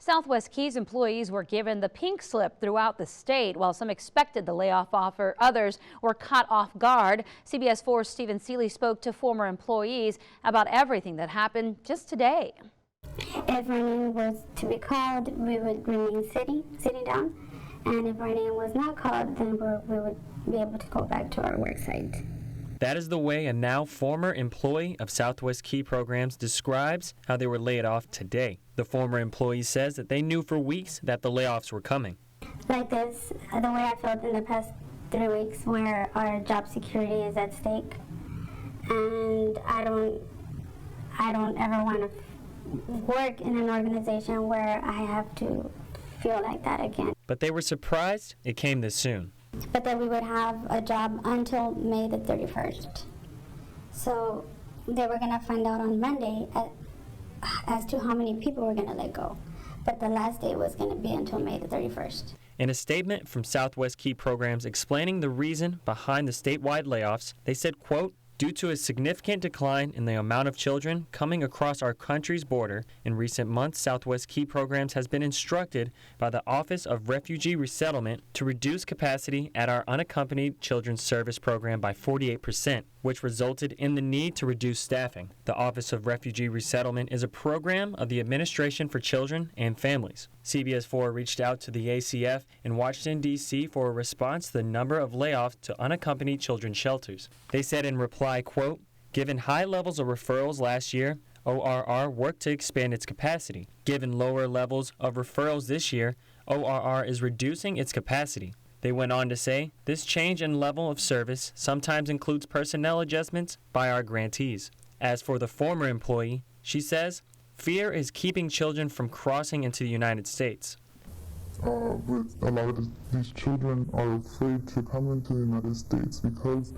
Southwest Keys employees were given the pink slip throughout the state. While some expected the layoff offer, others were caught off guard. CBS 4's Stephen Seeley spoke to former employees about everything that happened just today. If our name was to be called, we would remain sitting down. And if our name was not called, then we would be able to go back to our work site. That is the way a now former employee of Southwest Key Programs describes how they were laid off today. The former employee says that they knew for weeks that the layoffs were coming. Like this, the way I felt in the past 3 weeks, where our job security is at stake, and I don't ever want to work in an organization where I have to feel like that again. But they were surprised it came this soon. But that we would have a job until May the 31st. So they were going to find out on Monday as to how many people were going to let go. But the last day was going to be until May the 31st. In a statement from Southwest Key Programs explaining the reason behind the statewide layoffs, they said, quote, "Due to a significant decline in the amount of children coming across our country's border, in recent months, Southwest Key Programs has been instructed by the Office of Refugee Resettlement to reduce capacity at our unaccompanied children's service program by 48%, which resulted in the need to reduce staffing. The Office of Refugee Resettlement is a program of the Administration for Children and Families." CBS 4 reached out to the ACF in Washington, D.C. for a response to the number of layoffs to unaccompanied children's shelters. They said in reply, quote, "Given high levels of referrals last year, ORR worked to expand its capacity. Given lower levels of referrals this year, ORR is reducing its capacity." They went on to say, "This change in level of service sometimes includes personnel adjustments by our grantees." As for the former employee, she says, "Fear is keeping children from crossing into the United States." But a lot of these children are afraid to come into the United States because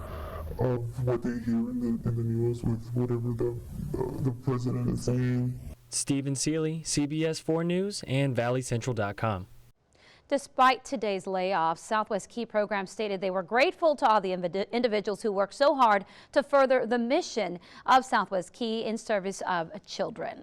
of what they hear in the news with whatever the president is saying. Stephen Seeley, CBS 4 News and ValleyCentral.com. Despite today's layoffs, Southwest Key Programs stated they were grateful to all the individuals who worked so hard to further the mission of Southwest Key in service of children.